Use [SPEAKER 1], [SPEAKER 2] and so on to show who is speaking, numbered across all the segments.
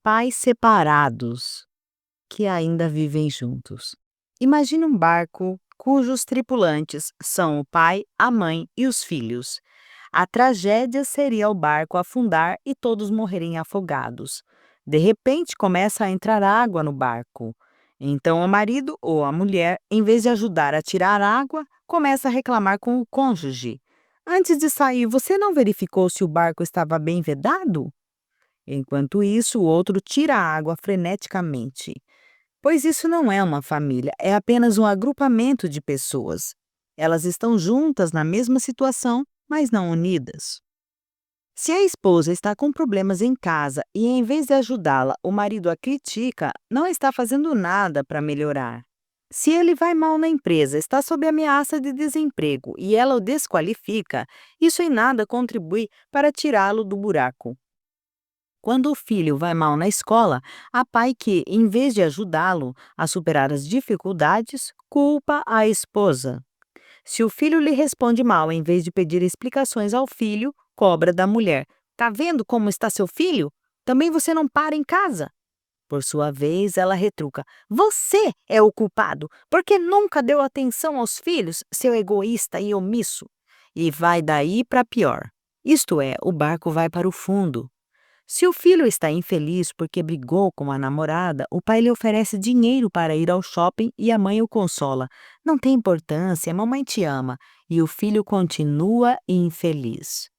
[SPEAKER 1] pais separados que ainda vivem juntos. Imagine um barco cujos tripulantes são o pai, a mãe e os filhos. A tragédia seria o barco afundar e todos morrerem afogados. De repente, começa a entrar água no barco. Então, o marido ou a mulher, em vez de ajudar a tirar água, começa a reclamar com o cônjuge. Antes de sair, você não verificou se o barco estava bem vedado? Enquanto isso, o outro tira a água freneticamente. Pois isso não é uma família, é apenas um agrupamento de pessoas. Elas estão juntas na mesma situação, mas não unidas. Se a esposa está com problemas em casa e, em vez de ajudá-la, o marido a critica, não está fazendo nada para melhorar. Se ele vai mal na empresa, está sob ameaça de desemprego e ela o desqualifica, isso em nada contribui para tirá-lo do buraco. Quando o filho vai mal na escola, há pai que, em vez de ajudá-lo a superar as dificuldades, culpa a esposa. Se o filho lhe responde mal, em vez de pedir explicações ao filho, cobra da mulher. Tá vendo como está seu filho? Também você não para em casa. Por sua vez, ela retruca: Você é o culpado, porque nunca deu atenção aos filhos, seu egoísta e omisso. E vai daí para pior. Isto é, o barco vai para o fundo. Se o filho está infeliz porque brigou com a namorada, o pai lhe oferece dinheiro para ir ao shopping e a mãe o consola. Não tem importância, mamãe te ama. E o filho continua infeliz.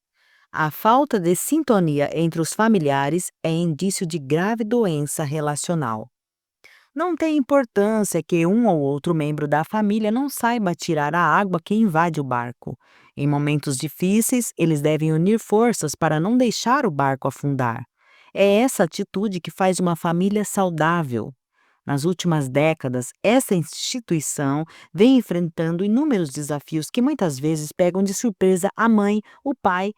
[SPEAKER 1] A falta de sintonia entre os familiares é indício de grave doença relacional. Não tem importância que um ou outro membro da família não saiba tirar a água que invade o barco. Em momentos difíceis, eles devem unir forças para não deixar o barco afundar. É essa atitude que faz uma família saudável. Nas últimas décadas, essa instituição vem enfrentando inúmeros desafios que muitas vezes pegam de surpresa a mãe, o pai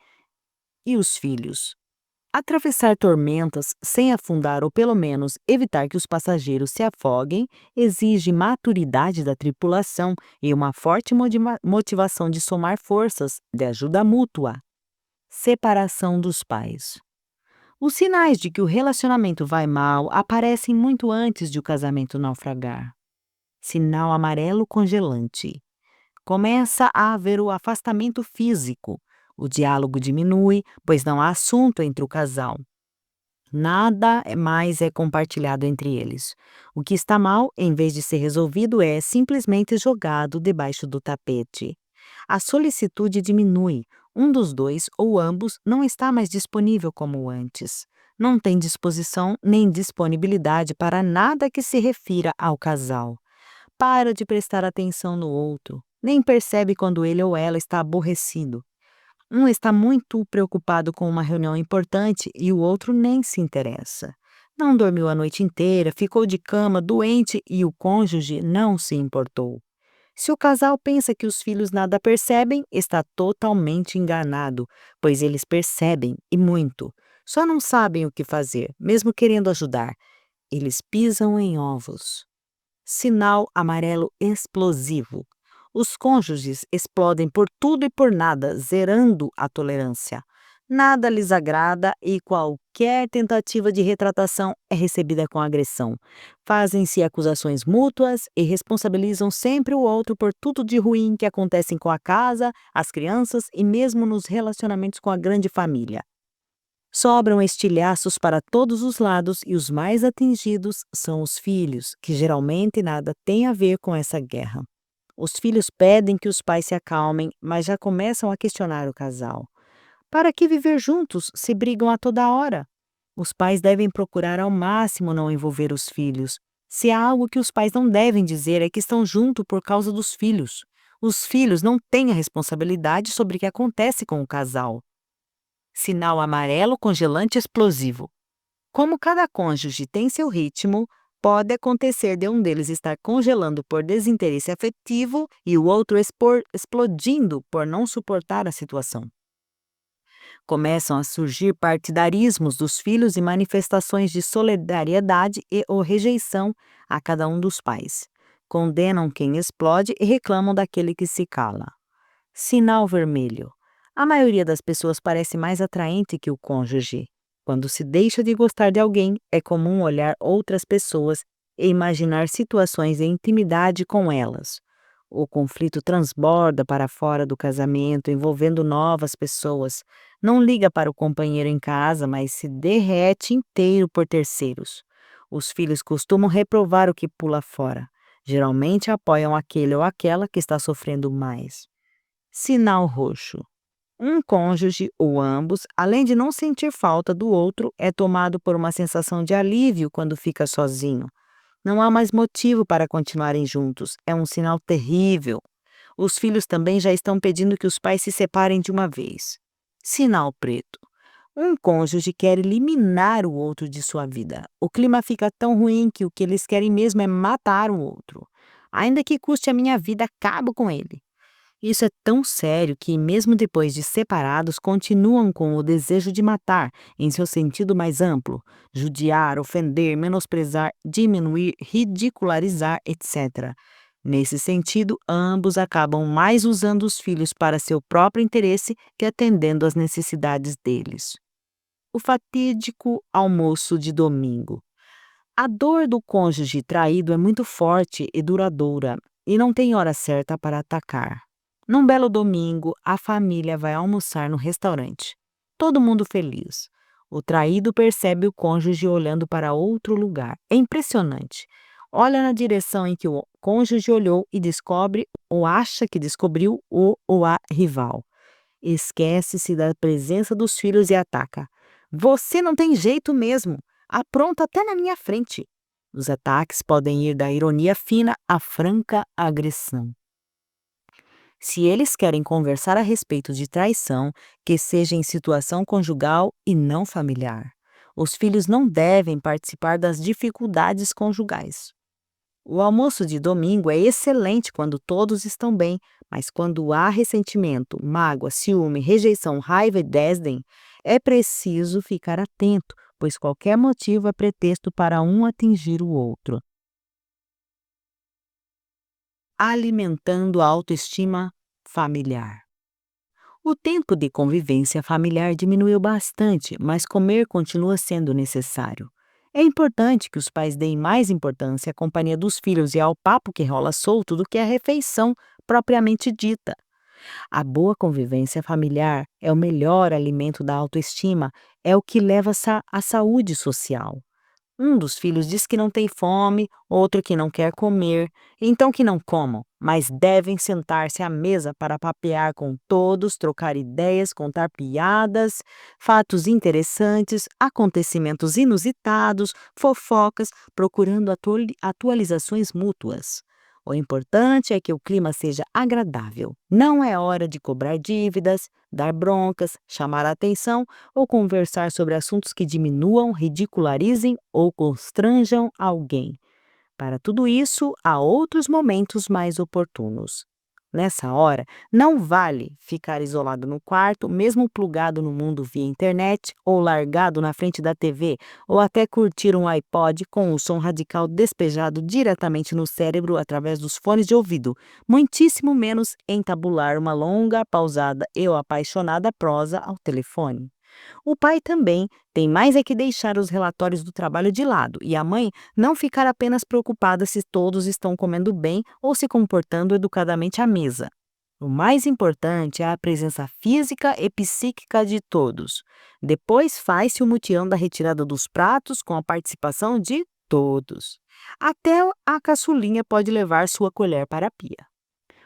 [SPEAKER 1] e os filhos. Atravessar tormentas sem afundar ou pelo menos evitar que os passageiros se afoguem exige maturidade da tripulação e uma forte motivação de somar forças de ajuda mútua. Separação dos pais. Os sinais de que o relacionamento vai mal aparecem muito antes de o casamento naufragar. Sinal amarelo congelante. Começa a haver o afastamento físico. O diálogo diminui, pois não há assunto entre o casal. Nada mais é compartilhado entre eles. O que está mal, em vez de ser resolvido, é simplesmente jogado debaixo do tapete. A solicitude diminui. Um dos dois ou ambos não está mais disponível como antes. Não tem disposição nem disponibilidade para nada que se refira ao casal. Para de prestar atenção no outro. Nem percebe quando ele ou ela está aborrecido. Um está muito preocupado com uma reunião importante e o outro nem se interessa. Não dormiu a noite inteira, ficou de cama doente e o cônjuge não se importou. Se o casal pensa que os filhos nada percebem, está totalmente enganado, pois eles percebem e muito. Só não sabem o que fazer, mesmo querendo ajudar. Eles pisam em ovos. Sinal amarelo explosivo. Os cônjuges explodem por tudo e por nada, zerando a tolerância. Nada lhes agrada e qualquer tentativa de retratação é recebida com agressão. Fazem-se acusações mútuas e responsabilizam sempre o outro por tudo de ruim que acontece com a casa, as crianças e mesmo nos relacionamentos com a grande família. Sobram estilhaços para todos os lados e os mais atingidos são os filhos, que geralmente nada têm a ver com essa guerra. Os filhos pedem que os pais se acalmem, mas já começam a questionar o casal. Para que viver juntos se brigam a toda hora? Os pais devem procurar ao máximo não envolver os filhos. Se há algo que os pais não devem dizer é que estão juntos por causa dos filhos. Os filhos não têm a responsabilidade sobre o que acontece com o casal. Sinal amarelo congelante explosivo. Como cada cônjuge tem seu ritmo, pode acontecer de um deles estar congelando por desinteresse afetivo e o outro explodindo por não suportar a situação. Começam a surgir partidarismos dos filhos e manifestações de solidariedade e ou rejeição a cada um dos pais. Condenam quem explode e reclamam daquele que se cala. Sinal vermelho. A maioria das pessoas parece mais atraente que o cônjuge. Quando se deixa de gostar de alguém, é comum olhar outras pessoas e imaginar situações em intimidade com elas. O conflito transborda para fora do casamento, envolvendo novas pessoas. Não liga para o companheiro em casa, mas se derrete inteiro por terceiros. Os filhos costumam reprovar o que pula fora. Geralmente apoiam aquele ou aquela que está sofrendo mais. Sinal roxo. Um cônjuge ou ambos, além de não sentir falta do outro, é tomado por uma sensação de alívio quando fica sozinho. Não há mais motivo para continuarem juntos. É um sinal terrível. Os filhos também já estão pedindo que os pais se separem de uma vez. Sinal preto. Um cônjuge quer eliminar o outro de sua vida. O clima fica tão ruim que o que eles querem mesmo é matar o outro. Ainda que custe a minha vida, acabo com ele. Isso é tão sério que, mesmo depois de separados, continuam com o desejo de matar, em seu sentido mais amplo: judiar, ofender, menosprezar, diminuir, ridicularizar, etc. Nesse sentido, ambos acabam mais usando os filhos para seu próprio interesse que atendendo às necessidades deles. O fatídico almoço de domingo. A dor do cônjuge traído é muito forte e duradoura, e não tem hora certa para atacar. Num belo domingo, a família vai almoçar no restaurante. Todo mundo feliz. O traído percebe o cônjuge olhando para outro lugar. É impressionante. Olha na direção em que o cônjuge olhou e descobre ou acha que descobriu o ou a rival. Esquece-se da presença dos filhos e ataca. Você não tem jeito mesmo. Apronta até na minha frente. Os ataques podem ir da ironia fina à franca agressão. Se eles querem conversar a respeito de traição, que seja em situação conjugal e não familiar. Os filhos não devem participar das dificuldades conjugais. O almoço de domingo é excelente quando todos estão bem, mas quando há ressentimento, mágoa, ciúme, rejeição, raiva e desdém, é preciso ficar atento, pois qualquer motivo é pretexto para um atingir o outro. Alimentando a autoestima familiar. O tempo de convivência familiar diminuiu bastante, mas comer continua sendo necessário. É importante que os pais deem mais importância à companhia dos filhos e ao papo que rola solto do que à refeição propriamente dita. A boa convivência familiar é o melhor alimento da autoestima, é o que leva à saúde social. Um dos filhos diz que não tem fome, outro que não quer comer, então que não comam, mas devem sentar-se à mesa para papear com todos, trocar ideias, contar piadas, fatos interessantes, acontecimentos inusitados, fofocas, procurando atualizações mútuas. O importante é que o clima seja agradável. Não é hora de cobrar dívidas, dar broncas, chamar a atenção ou conversar sobre assuntos que diminuam, ridicularizem ou constranjam alguém. Para tudo isso, há outros momentos mais oportunos. Nessa hora, não vale ficar isolado no quarto, mesmo plugado no mundo via internet, ou largado na frente da TV, ou até curtir um iPod com o som radical despejado diretamente no cérebro através dos fones de ouvido, muitíssimo menos entabular uma longa, pausada e apaixonada prosa ao telefone. O pai também tem mais é que deixar os relatórios do trabalho de lado e a mãe não ficar apenas preocupada se todos estão comendo bem ou se comportando educadamente à mesa. O mais importante é a presença física e psíquica de todos. Depois faz-se o mutirão da retirada dos pratos com a participação de todos. Até a caçulinha pode levar sua colher para a pia.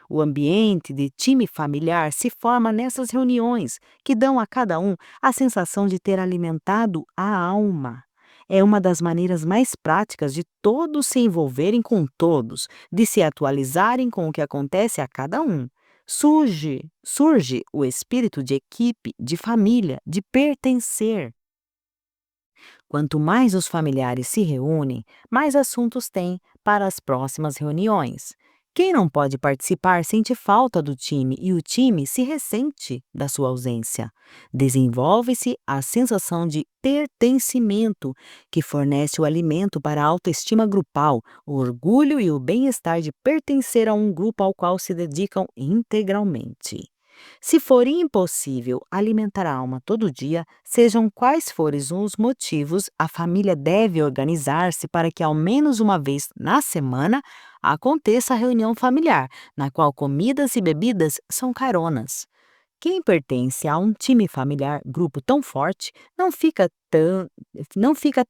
[SPEAKER 1] O ambiente de time familiar se forma nessas reuniões, que dão a cada um a sensação de ter alimentado a alma. É uma das maneiras mais práticas de todos se envolverem com todos, de se atualizarem com o que acontece a cada um. Surge o espírito de equipe, de família, de pertencer. Quanto mais os familiares se reúnem, mais assuntos têm para as próximas reuniões. Quem não pode participar sente falta do time e o time se ressente da sua ausência. Desenvolve-se a sensação de pertencimento, que fornece o alimento para a autoestima grupal, o orgulho e o bem-estar de pertencer a um grupo ao qual se dedicam integralmente. Se for impossível alimentar a alma todo dia, sejam quais forem os motivos, a família deve organizar-se para que, ao menos uma vez na semana, aconteça a reunião familiar, na qual comidas e bebidas são caronas. Quem pertence a um time familiar, grupo tão forte, não fica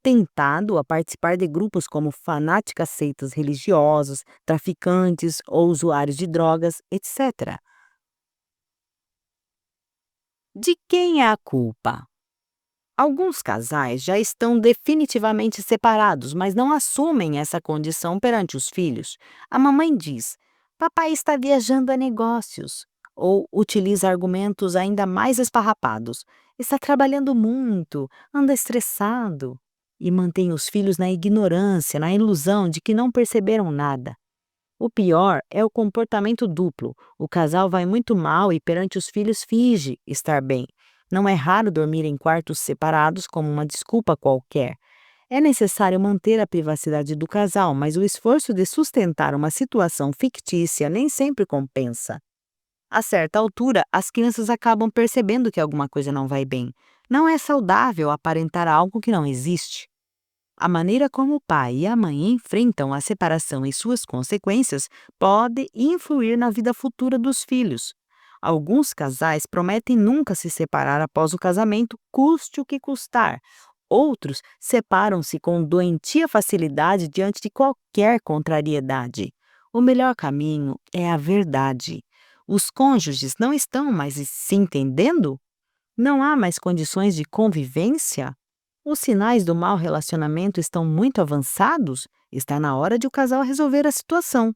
[SPEAKER 1] tentado a participar de grupos como fanáticas seitas religiosas, traficantes ou usuários de drogas, etc. De quem é a culpa? Alguns casais já estão definitivamente separados, mas não assumem essa condição perante os filhos. A mamãe diz: Papai está viajando a negócios. Ou utiliza argumentos ainda mais esfarrapados: Está trabalhando muito, anda estressado. E mantém os filhos na ignorância, na ilusão de que não perceberam nada. O pior é o comportamento duplo. O casal vai muito mal e perante os filhos finge estar bem. Não é raro dormir em quartos separados como uma desculpa qualquer. É necessário manter a privacidade do casal, mas o esforço de sustentar uma situação fictícia nem sempre compensa. A certa altura, as crianças acabam percebendo que alguma coisa não vai bem. Não é saudável aparentar algo que não existe. A maneira como o pai e a mãe enfrentam a separação e suas consequências pode influir na vida futura dos filhos. Alguns casais prometem nunca se separar após o casamento, custe o que custar. Outros separam-se com doentia facilidade diante de qualquer contrariedade. O melhor caminho é a verdade. Os cônjuges não estão mais se entendendo? Não há mais condições de convivência? Os sinais do mau relacionamento estão muito avançados? Está na hora de o casal resolver a situação.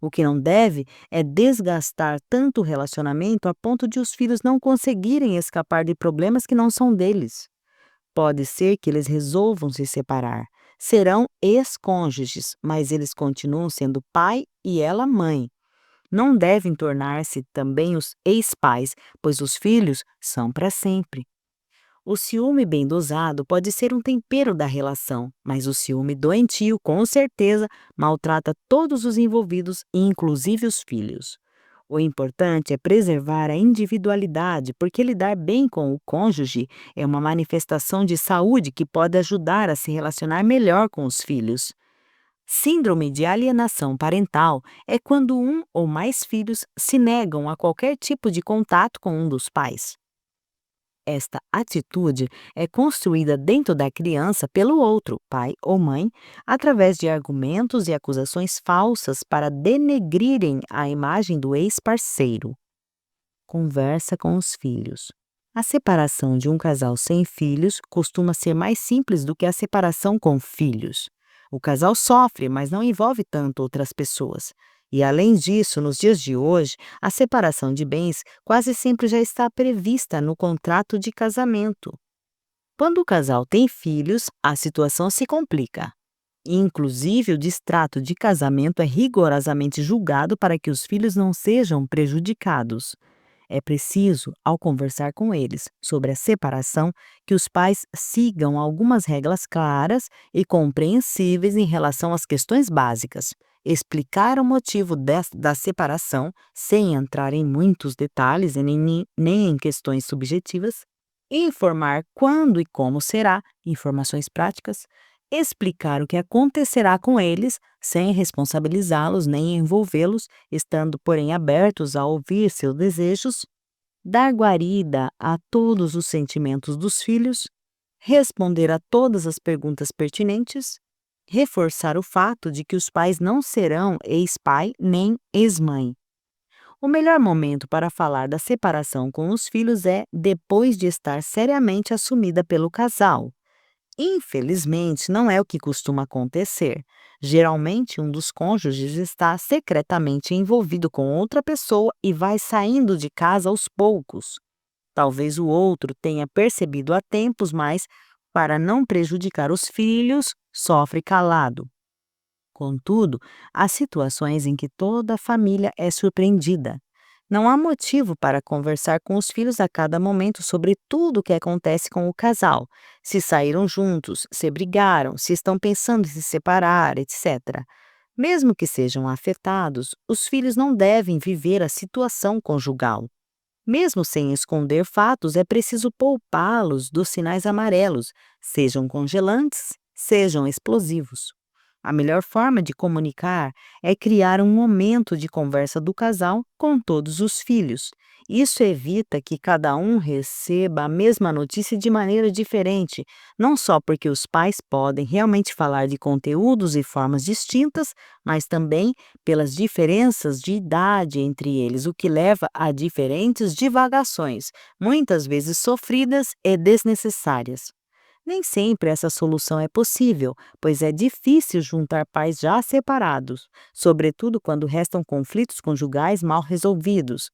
[SPEAKER 1] O que não deve é desgastar tanto o relacionamento a ponto de os filhos não conseguirem escapar de problemas que não são deles. Pode ser que eles resolvam se separar. Serão ex-cônjuges, mas eles continuam sendo pai e ela mãe. Não devem tornar-se também os ex-pais, pois os filhos são para sempre. O ciúme bem dosado pode ser um tempero da relação, mas o ciúme doentio, com certeza, maltrata todos os envolvidos, inclusive os filhos. O importante é preservar a individualidade, porque lidar bem com o cônjuge é uma manifestação de saúde que pode ajudar a se relacionar melhor com os filhos. Síndrome de alienação parental é quando um ou mais filhos se negam a qualquer tipo de contato com um dos pais. Esta atitude é construída dentro da criança pelo outro, pai ou mãe, através de argumentos e acusações falsas para denegrirem a imagem do ex-parceiro. Conversa com os filhos. A separação de um casal sem filhos costuma ser mais simples do que a separação com filhos. O casal sofre, mas não envolve tanto outras pessoas. E além disso, nos dias de hoje, a separação de bens quase sempre já está prevista no contrato de casamento. Quando o casal tem filhos, a situação se complica. Inclusive, o distrato de casamento é rigorosamente julgado para que os filhos não sejam prejudicados. É preciso, ao conversar com eles sobre a separação, que os pais sigam algumas regras claras e compreensíveis em relação às questões básicas. Explicar o motivo da separação, sem entrar em muitos detalhes e nem em questões subjetivas. Informar quando e como será, informações práticas. Explicar o que acontecerá com eles, sem responsabilizá-los nem envolvê-los, estando, porém, abertos a ouvir seus desejos. Dar guarida a todos os sentimentos dos filhos. Responder a todas as perguntas pertinentes. Reforçar o fato de que os pais não serão ex-pai nem ex-mãe. O melhor momento para falar da separação com os filhos é depois de estar seriamente assumida pelo casal. Infelizmente, não é o que costuma acontecer. Geralmente, um dos cônjuges está secretamente envolvido com outra pessoa e vai saindo de casa aos poucos. Talvez o outro tenha percebido há tempos, mas, para não prejudicar os filhos, sofre calado. Contudo, há situações em que toda a família é surpreendida. Não há motivo para conversar com os filhos a cada momento sobre tudo o que acontece com o casal, se saíram juntos, se brigaram, se estão pensando em se separar, etc. Mesmo que sejam afetados, os filhos não devem viver a situação conjugal. Mesmo sem esconder fatos, é preciso poupá-los dos sinais amarelos, sejam congelantes, sejam explosivos. A melhor forma de comunicar é criar um momento de conversa do casal com todos os filhos. Isso evita que cada um receba a mesma notícia de maneira diferente, não só porque os pais podem realmente falar de conteúdos e formas distintas, mas também pelas diferenças de idade entre eles, o que leva a diferentes divagações, muitas vezes sofridas e desnecessárias. Nem sempre essa solução é possível, pois é difícil juntar pais já separados, sobretudo quando restam conflitos conjugais mal resolvidos.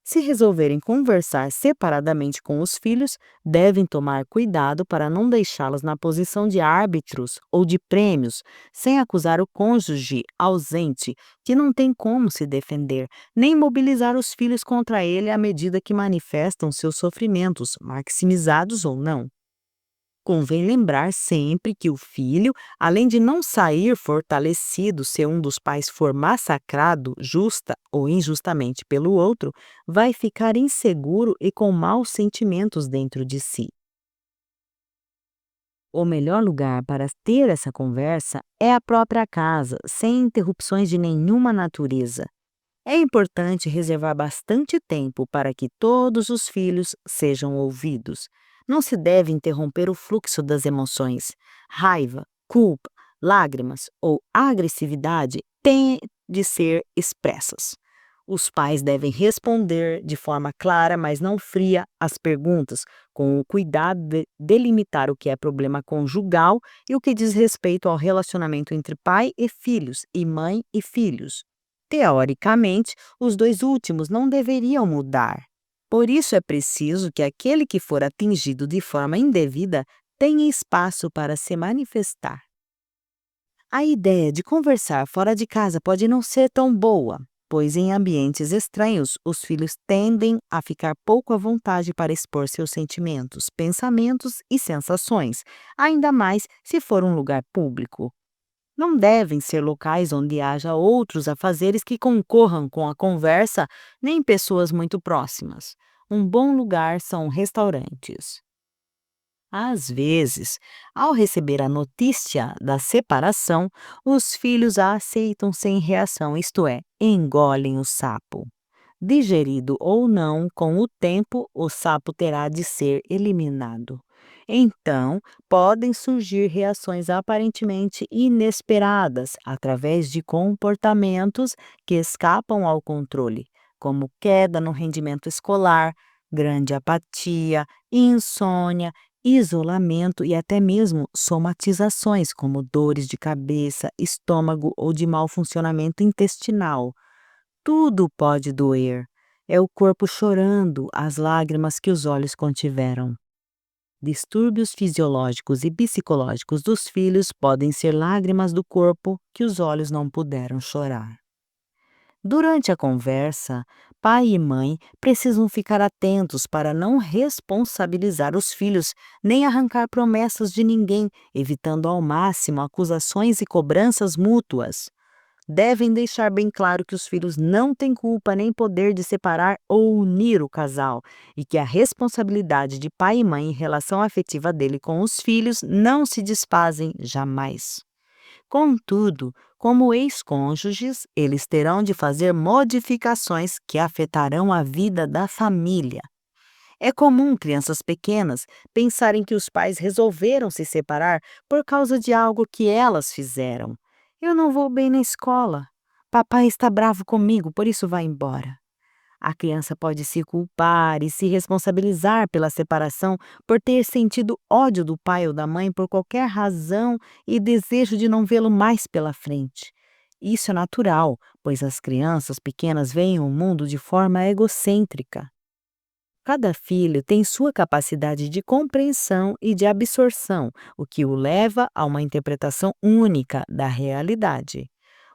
[SPEAKER 1] Se resolverem conversar separadamente com os filhos, devem tomar cuidado para não deixá-los na posição de árbitros ou de prêmios, sem acusar o cônjuge ausente, que não tem como se defender, nem mobilizar os filhos contra ele à medida que manifestam seus sofrimentos, maximizados ou não. Convém lembrar sempre que o filho, além de não sair fortalecido se um dos pais for massacrado, justa ou injustamente pelo outro, vai ficar inseguro e com maus sentimentos dentro de si. O melhor lugar para ter essa conversa é a própria casa, sem interrupções de nenhuma natureza. É importante reservar bastante tempo para que todos os filhos sejam ouvidos. Não se deve interromper o fluxo das emoções. Raiva, culpa, lágrimas ou agressividade têm de ser expressas. Os pais devem responder de forma clara, mas não fria, às perguntas, com o cuidado de delimitar o que é problema conjugal e o que diz respeito ao relacionamento entre pai e filhos e mãe e filhos. Teoricamente, os dois últimos não deveriam mudar. Por isso é preciso que aquele que for atingido de forma indevida tenha espaço para se manifestar. A ideia de conversar fora de casa pode não ser tão boa, pois em ambientes estranhos os filhos tendem a ficar pouco à vontade para expor seus sentimentos, pensamentos e sensações, ainda mais se for um lugar público. Não devem ser locais onde haja outros afazeres que concorram com a conversa, nem pessoas muito próximas. Um bom lugar são restaurantes. Às vezes, ao receber a notícia da separação, os filhos a aceitam sem reação, isto é, engolem o sapo. Digerido ou não, com o tempo, o sapo terá de ser eliminado. Então, podem surgir reações aparentemente inesperadas através de comportamentos que escapam ao controle, como queda no rendimento escolar, grande apatia, insônia, isolamento e até mesmo somatizações, como dores de cabeça, estômago ou de mau funcionamento intestinal. Tudo pode doer. É o corpo chorando as lágrimas que os olhos contiveram. Distúrbios fisiológicos e psicológicos dos filhos podem ser lágrimas do corpo que os olhos não puderam chorar. Durante a conversa, pai e mãe precisam ficar atentos para não responsabilizar os filhos nem arrancar promessas de ninguém, evitando ao máximo acusações e cobranças mútuas. Devem deixar bem claro que os filhos não têm culpa nem poder de separar ou unir o casal e que a responsabilidade de pai e mãe em relação afetiva dele com os filhos não se desfazem jamais. Contudo, como ex-cônjuges, eles terão de fazer modificações que afetarão a vida da família. É comum crianças pequenas pensarem que os pais resolveram se separar por causa de algo que elas fizeram. Eu não vou bem na escola. Papai está bravo comigo, por isso vai embora. A criança pode se culpar e se responsabilizar pela separação por ter sentido ódio do pai ou da mãe por qualquer razão e desejo de não vê-lo mais pela frente. Isso é natural, pois as crianças pequenas veem o mundo de forma egocêntrica. Cada filho tem sua capacidade de compreensão e de absorção, o que o leva a uma interpretação única da realidade.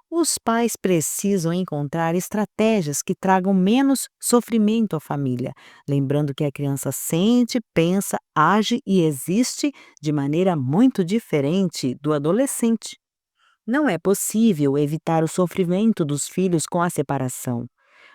[SPEAKER 1] Os pais precisam encontrar estratégias que tragam menos sofrimento à família, lembrando que a criança sente, pensa, age e existe de maneira muito diferente do adolescente. Não é possível evitar o sofrimento dos filhos com a separação,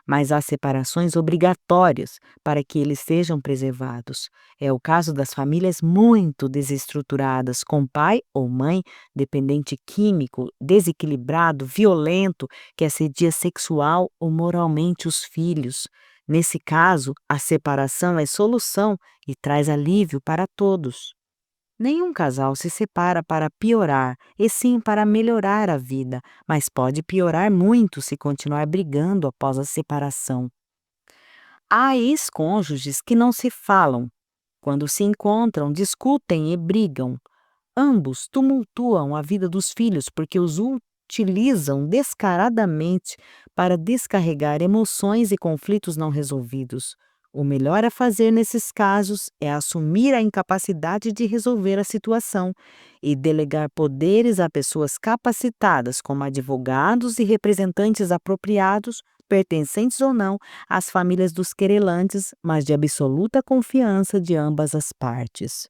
[SPEAKER 1] mas há separações obrigatórias para que eles sejam preservados. É o caso das famílias muito desestruturadas, com pai ou mãe dependente químico, desequilibrado, violento, que assedia sexual ou moralmente os filhos. Nesse caso, a separação é solução e traz alívio para todos. Nenhum casal se separa para piorar, e sim para melhorar a vida, mas pode piorar muito se continuar brigando após a separação. Há ex-cônjuges que não se falam. Quando se encontram, discutem e brigam. Ambos tumultuam a vida dos filhos porque os utilizam descaradamente para descarregar emoções e conflitos não resolvidos. O melhor a fazer nesses casos é assumir a incapacidade de resolver a situação e delegar poderes a pessoas capacitadas, como advogados e representantes apropriados, pertencentes ou não às famílias dos querelantes, mas de absoluta confiança de ambas as partes.